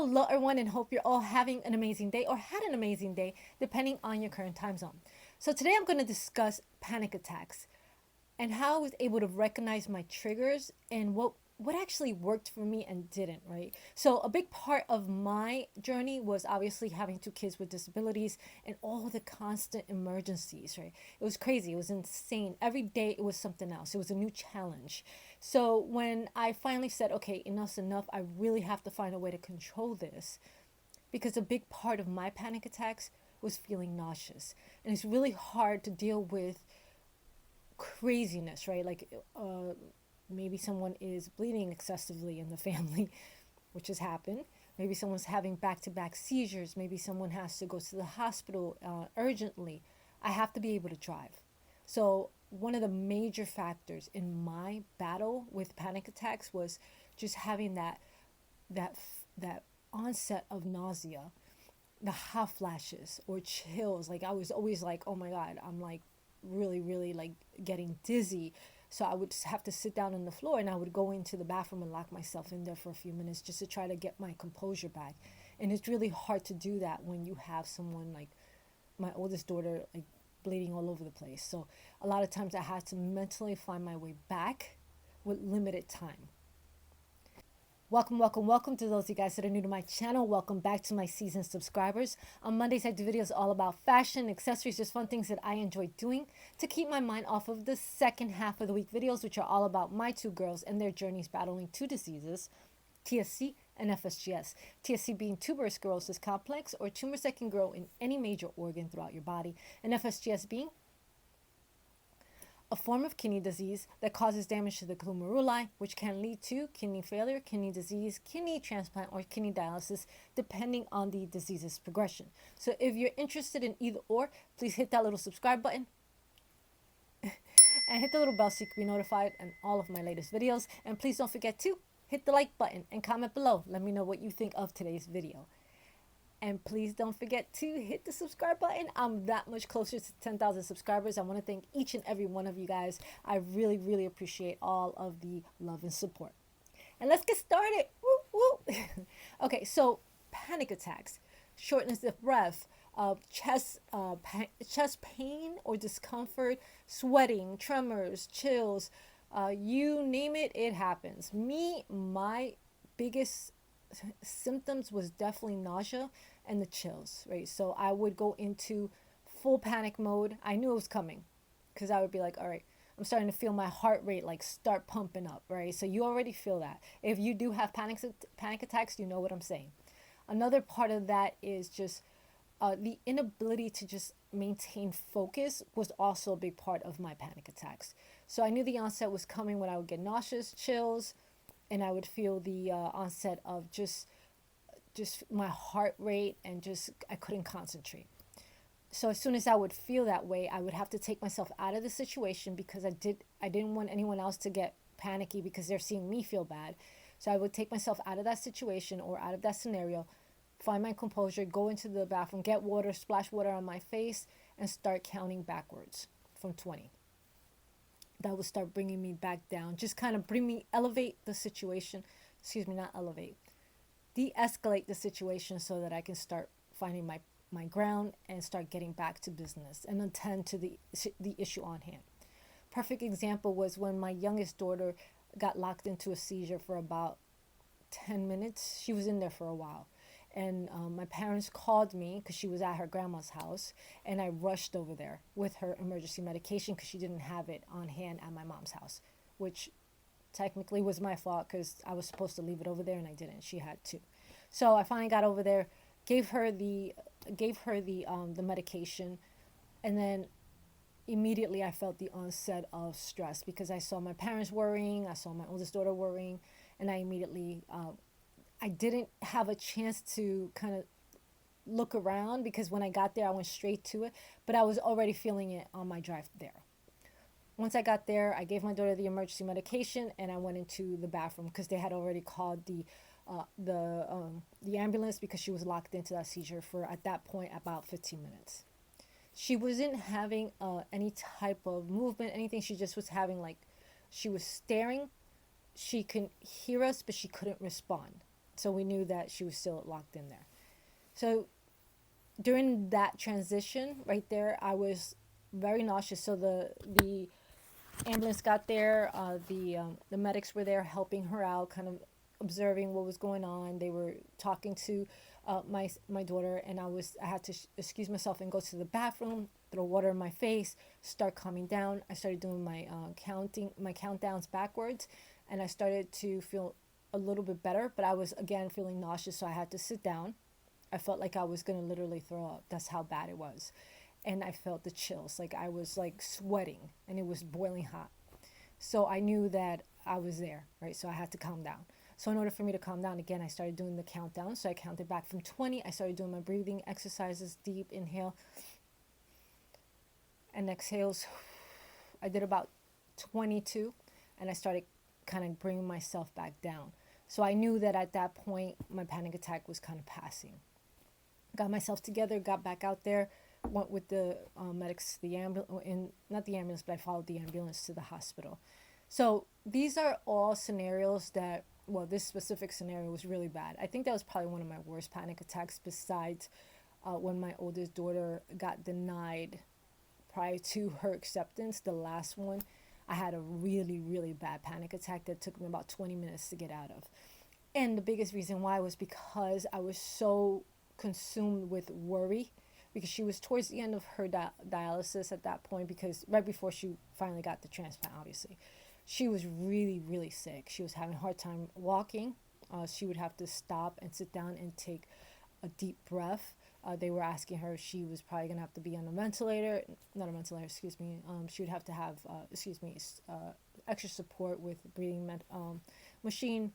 Hello, everyone, and hope you're all having an amazing day or had an amazing day, depending on your current time zone. So, today I'm going to discuss panic attacks and how I was able to recognize my triggers and what actually worked for me and didn't, right? So a big part of my journey was obviously having two kids with disabilities and all the constant emergencies, right? It was crazy. It was insane. Every day it was something else. It was a new challenge. So when I finally said, okay, enough's enough, I really have to find a way to control this, because a big part of my panic attacks was feeling nauseous. And it's really hard to deal with craziness, right? Maybe someone is bleeding excessively in the family, which has happened. Maybe someone's having back to back seizures. Maybe someone has to go to the hospital urgently. I have to be able to drive. So, one of the major factors in my battle with panic attacks was just having that that onset of nausea, the hot flashes or chills. Like I was always like, oh my god, I'm like really like getting dizzy. So I would just have to sit down on the floor and I would go into the bathroom and lock myself in there for a few minutes just to try to get my composure back. And it's really hard to do that when you have someone like my oldest daughter, like bleeding all over the place. So a lot of times I had to mentally find my way back with limited time. Welcome to those of you guys that are new to my channel. Welcome back to my seasoned subscribers. On Mondays, I do videos all about fashion, accessories, just fun things that I enjoy doing to keep my mind off of the second half of the week videos, which are all about my two girls and their journeys battling two diseases, TSC and FSGS. TSC being tuberous sclerosis complex, or tumors that can grow in any major organ throughout your body, and FSGS being a form of kidney disease that causes damage to the glomeruli, which can lead to kidney failure, kidney disease, kidney transplant, or kidney dialysis, depending on the disease's progression. So if you're interested in either or, please hit that little subscribe button and hit the little bell so you can be notified on all of my latest videos. And please don't forget to hit the like button and comment below. Let me know what you think of today's video. And please don't forget to hit the subscribe button. I'm that much closer to 10,000 subscribers. I want to thank each and every one of you guys. I really appreciate all of the love and support. And let's get started. Woo, woo. Okay, so panic attacks, shortness of breath, chest pain or discomfort, sweating, tremors, chills, you name it, it happens. My biggest symptoms was definitely nausea and the chills, right? So I would go into full panic mode. I knew it was coming because I would be like, all right, I'm starting to feel my heart rate like start pumping up, right? So you already feel that. If you do have panic attacks, you know what I'm saying. Another part of that is just the inability to just maintain focus was also a big part of my panic attacks. So I knew the onset was coming when I would get nauseous, chills, and I would feel the onset of just my heart rate and just I couldn't concentrate. So as soon as I would feel that way, I would have to take myself out of the situation because I didn't want anyone else to get panicky because they're seeing me feel bad. So I would take myself out of that situation or out of that scenario, find my composure, go into the bathroom, get water, splash water on my face, and start counting backwards from 20. That would start bringing me back down, just kind of elevate the situation. Excuse me, not elevate, de-escalate the situation so that I can start finding my ground and start getting back to business and attend to the issue on hand. Perfect example was when my youngest daughter got locked into a seizure for about 10 minutes. She was in there for a while. And my parents called me because she was at her grandma's house, and I rushed over there with her emergency medication because she didn't have it on hand at my mom's house, which technically was my fault because I was supposed to leave it over there and I didn't. She had to. So I finally got over there, gave her the medication, and then immediately I felt the onset of stress because I saw my parents worrying, I saw my oldest daughter worrying, and I immediately I didn't have a chance to kind of look around because when I got there, I went straight to it, but I was already feeling it on my drive there. Once I got there, I gave my daughter the emergency medication and I went into the bathroom because they had already called the ambulance because she was locked into that seizure for, at that point, about 15 minutes. She wasn't having any type of movement, anything. She just was having she was staring. She could hear us, but she couldn't respond. So we knew that she was still locked in there. So during that transition right there, I was very nauseous. So the ambulance got there. The medics were there helping her out, kind of observing what was going on. They were talking to my daughter, and I had to excuse myself and go to the bathroom, throw water in my face, start calming down. I started doing my countdowns backwards, and I started to feel a little bit better. But I was again feeling nauseous, so I had to sit down. I felt like I was gonna literally throw up. That's how bad it was. And I felt the chills. Like I was like sweating and it was boiling hot. So I knew that I was there, right? So I had to calm down. So in order for me to calm down again, I started doing the countdown. So I counted back from 20. I started doing my breathing exercises, deep inhale and exhales. I did about 22 and I started kind of bringing myself back down. So I knew that at that point, my panic attack was kind of passing. Got myself together, got back out there, went with the medics to the ambulance, not the ambulance, but I followed the ambulance to the hospital. So these are all scenarios that, well, this specific scenario was really bad. I think that was probably one of my worst panic attacks besides when my oldest daughter got denied prior to her acceptance, the last one. I had a really, really bad panic attack that took me about 20 minutes to get out of. And the biggest reason why was because I was so consumed with worry, because she was towards the end of her dialysis at that point, because right before she finally got the transplant, obviously she was really, really sick. She was having a hard time walking. She would have to stop and sit down and take a deep breath. They were asking her if she was probably going to have to be on a ventilator, not a ventilator, excuse me. She would have to have, extra support with breathing machine.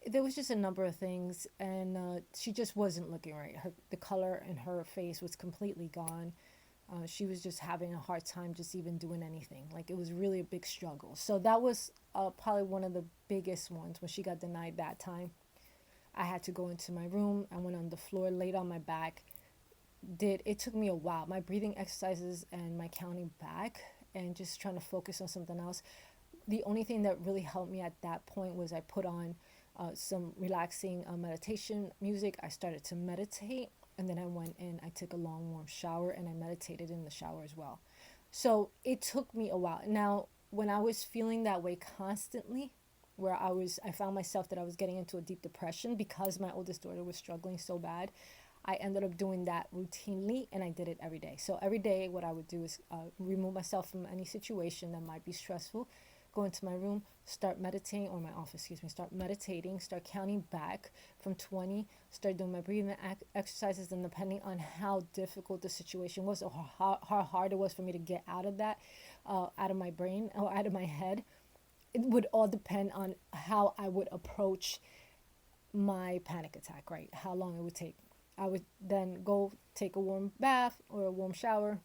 There was just a number of things, and she just wasn't looking right. The color in her face was completely gone. She was just having a hard time just even doing anything. Like, it was really a big struggle. So that was probably one of the biggest ones when she got denied that time. I had to go into my room. I went on the floor, laid on my back. It took me a while. My breathing exercises and my counting back and just trying to focus on something else. The only thing that really helped me at that point was I put on some relaxing meditation music. I started to meditate, and then I went in, I took a long warm shower, and I meditated in the shower as well. So it took me a while. Now, when I was feeling that way constantly, where I found myself that I was getting into a deep depression because my oldest daughter was struggling so bad. I ended up doing that routinely, and I did it every day. So every day, what I would do is remove myself from any situation that might be stressful, go into my room, start meditating, or my office, excuse me, start meditating, start counting back from 20, start doing my breathing exercises, and depending on how difficult the situation was or how hard it was for me to get out of that, out of my brain or out of my head, it would all depend on how I would approach my panic attack, right? How long it would take. I would then go take a warm bath or a warm shower.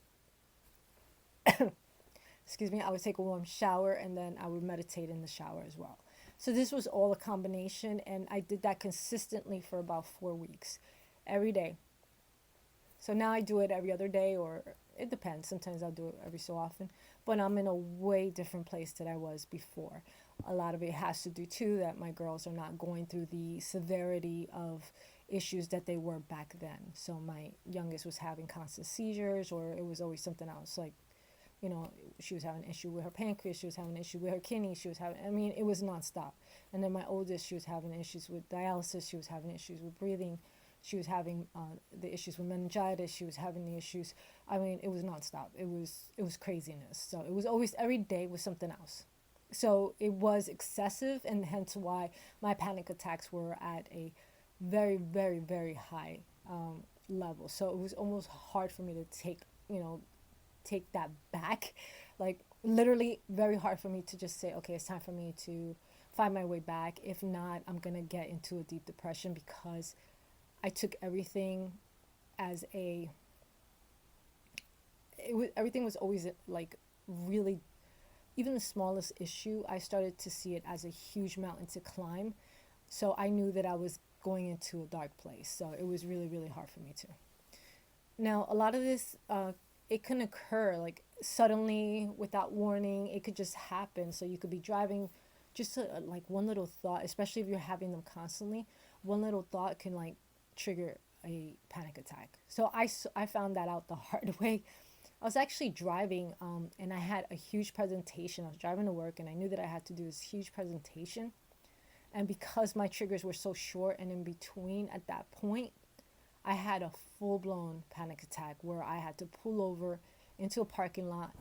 Excuse me, I would take a warm shower and then I would meditate in the shower as well. So this was all a combination, and I did that consistently for about 4 weeks, every day. So now I do it every other day, or it depends. Sometimes I'll do it every so often, but I'm in a way different place than I was before. A lot of it has to do too that my girls are not going through the severity of issues that they were back then. So my youngest was having constant seizures, or it was always something else. Like, she was having an issue with her pancreas, she was having an issue with her kidney, it was nonstop. And then my oldest, she was having issues with dialysis, she was having issues with breathing, she was having the issues with meningitis, she was having the issues. It was nonstop. It was craziness. So it was always every day was something else. So it was excessive, and hence why my panic attacks were at a very, very, very high level. So it was almost hard for me to take that back. Like, literally very hard for me to just say, okay, it's time for me to find my way back. If not, I'm gonna get into a deep depression, because I took everything as everything was always like really, even the smallest issue, I started to see it as a huge mountain to climb. So I knew that I was going into a dark place. So it was really, really hard for me too. Now, a lot of this, it can occur like suddenly without warning. It could just happen. So you could be driving, just like one little thought, especially if you're having them constantly. one little thought can like trigger a panic attack. So I found that out the hard way. I was actually driving, and I had a huge presentation. I was driving to work, and I knew that I had to do this huge presentation. And because my triggers were so short and in between at that point, I had a full blown panic attack where I had to pull over into a parking lot,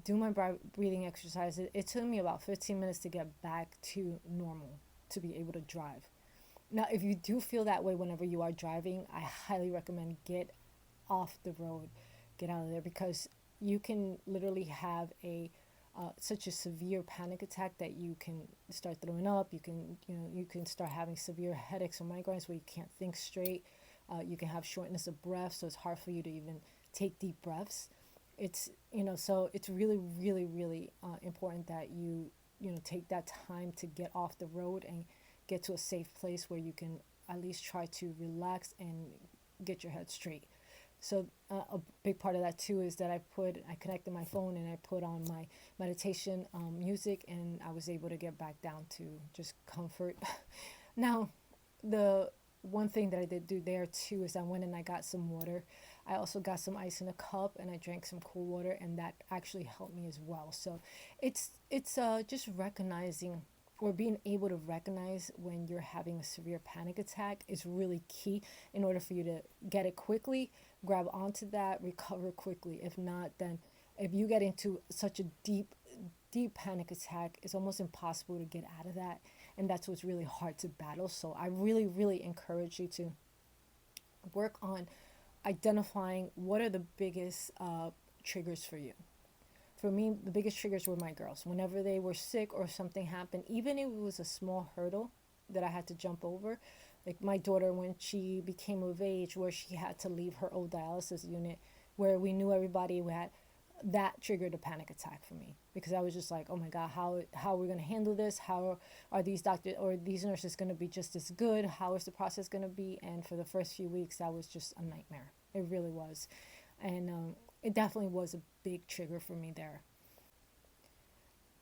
do my breathing exercises. It took me about 15 minutes to get back to normal to be able to drive. Now, if you do feel that way whenever you are driving, I highly recommend get off the road, get out of there, because you can literally have a such a severe panic attack that you can start throwing up. You can start having severe headaches or migraines where you can't think straight. You can have shortness of breath, so it's hard for you to even take deep breaths. It's so it's really really really important that you take that time to get off the road and get to a safe place where you can at least try to relax and get your head straight. So a big part of that too is that I connected my phone and I put on my meditation music, and I was able to get back down to just comfort. Now, the one thing that I did do there too is I went and I got some water. I also got some ice in a cup and I drank some cool water, and that actually helped me as well. So it's just recognizing or being able to recognize when you're having a severe panic attack is really key in order for you to get it quickly, grab onto that, recover quickly. If not, then if you get into such a deep panic attack, it's almost impossible to get out of that, and that's what's really hard to battle. So I really really encourage you to work on identifying what are the biggest triggers for you. For me, the biggest triggers were my girls. Whenever they were sick or something happened, even if it was a small hurdle that I had to jump over, like my daughter, when she became of age, where she had to leave her old dialysis unit, where we knew everybody, we had, that triggered a panic attack for me, because I was just like, oh my God, how are we going to handle this? How are these doctors or these nurses going to be just as good? How is the process going to be? And for the first few weeks, that was just a nightmare. It really was. And it definitely was a big trigger for me there.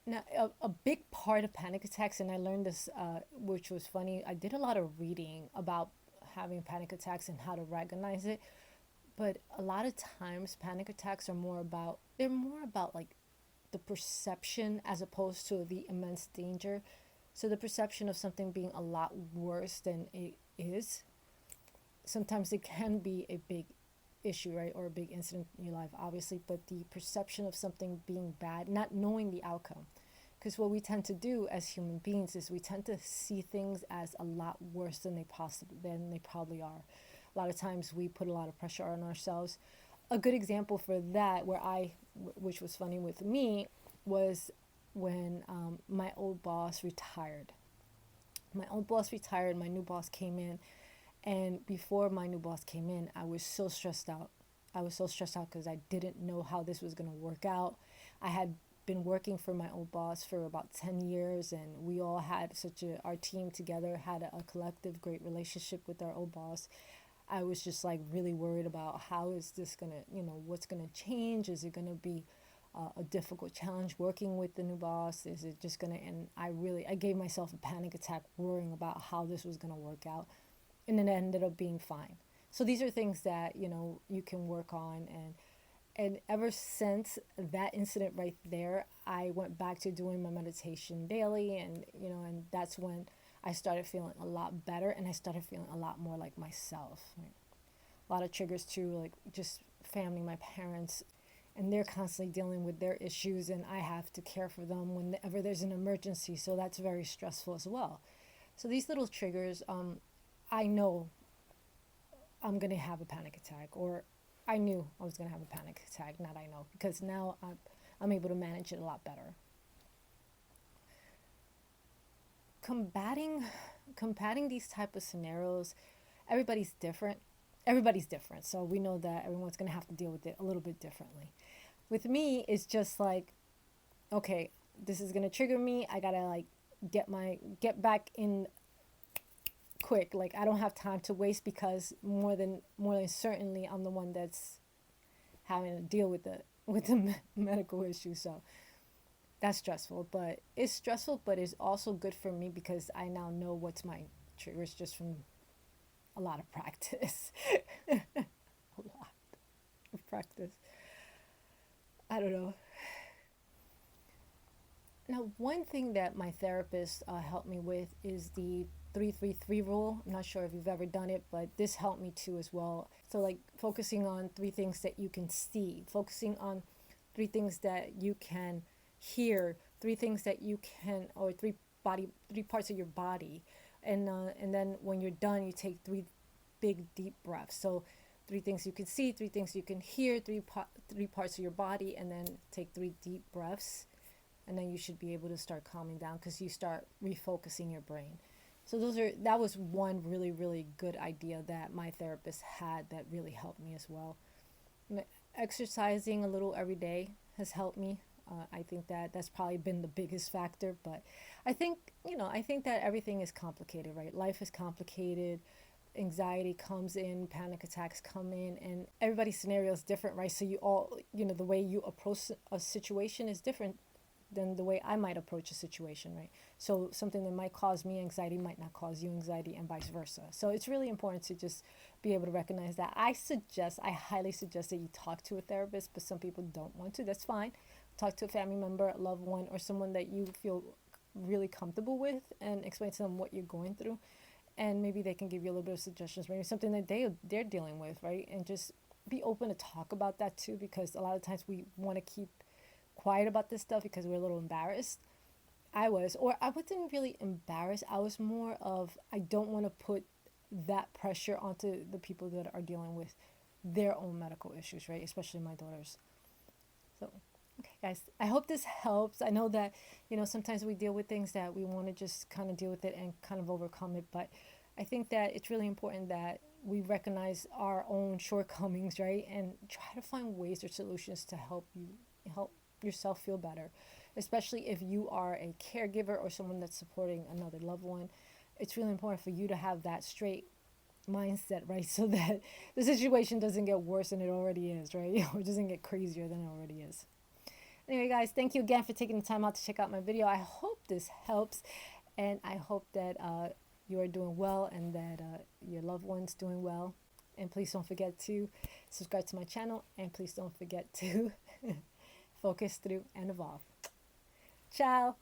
Now, a big part of panic attacks, and I learned this, which was funny, I did a lot of reading about having panic attacks and how to recognize it. But a lot of times, panic attacks are they're more about like the perception as opposed to the immense danger. So the perception of something being a lot worse than it is, sometimes it can be a big issue, right? Or a big incident in your life, obviously, but the perception of something being bad, not knowing the outcome. Because what we tend to do as human beings is we tend to see things as a lot worse than they probably are. A lot of times we put a lot of pressure on ourselves. A good example for that, which was funny with me, was when my old boss retired. My old boss retired, my new boss came in, and before my new boss came in, I was so stressed out. I was so stressed out because I didn't know how this was going to work out. I had been working for my old boss for about 10 years, and we all had our team together had a collective great relationship with our old boss. I was just like really worried about how is this going to, what's going to change? Is it going to be a difficult challenge working with the new boss? Is it just going to, and I gave myself a panic attack worrying about how this was going to work out. And then it ended up being fine. So these are things that you can work on, and ever since that incident right there, I went back to doing my meditation daily, and that's when I started feeling a lot better, and I started feeling a lot more like myself. Right? A lot of triggers too, like just family, my parents, and they're constantly dealing with their issues, and I have to care for them whenever there's an emergency, so that's very stressful as well. So these little triggers, I know I'm going to have a panic attack, or I knew I was going to have a panic attack, not I know, because now I'm able to manage it a lot better. Combating these type of scenarios, everybody's different. Everybody's different, so we know that everyone's going to have to deal with it a little bit differently. With me, it's just like, okay, this is going to trigger me. I got to like get back in quick. Like I don't have time to waste, because more than certainly I'm the one that's having to deal with the medical issue. So that's stressful, but it's stressful, but it's also good for me because I now know what's my triggers just from a lot of practice. A lot of practice. I don't know. Now, one thing that my therapist helped me with is the 333 rule. I'm not sure if you've ever done it, but this helped me too as well. So, like focusing on three things that you can see, focusing on three things that you can hear, three things that you can, or three parts of your body, and then when you're done, you take three big deep breaths. So, three things you can see, three things you can hear, three parts of your body, and then take three deep breaths, and then you should be able to start calming down because you start refocusing your brain. So that was one really really good idea that my therapist had that really helped me as well. Exercising a little every day has helped me. I think that that's probably been the biggest factor, but I think that everything is complicated, right? Life is complicated. Anxiety comes in, panic attacks come in, and everybody's scenario is different, right? So the way you approach a situation is different than the way I might approach a situation, right? So something that might cause me anxiety might not cause you anxiety, and vice versa. So it's really important to just be able to recognize that. I highly suggest that you talk to a therapist, but some people don't want to. That's fine. Talk to a family member, a loved one, or someone that you feel really comfortable with, and explain to them what you're going through, and maybe they can give you a little bit of suggestions, maybe something that they're dealing with, right? And just be open to talk about that too, because a lot of times we want to keep quiet about this stuff because we're a little embarrassed. I wasn't really embarrassed. I was more of, I don't want to put that pressure onto the people that are dealing with their own medical issues, right? Especially my daughters. So, okay, guys, I hope this helps. I know that, sometimes we deal with things that we want to just kind of deal with it and kind of overcome it, but I think that it's really important that we recognize our own shortcomings, right? And try to find ways or solutions to help yourself feel better, especially if you are a caregiver or someone that's supporting another loved one. It's really important for you to have that straight mindset, right? So that the situation doesn't get worse than it already is, right? Or doesn't get crazier than it already is. Anyway, guys, thank you again for taking the time out to check out my video. I hope this helps, and I hope that you are doing well and that your loved one's doing well. And please don't forget to subscribe to my channel, and please don't forget to focus through and evolve. Ciao.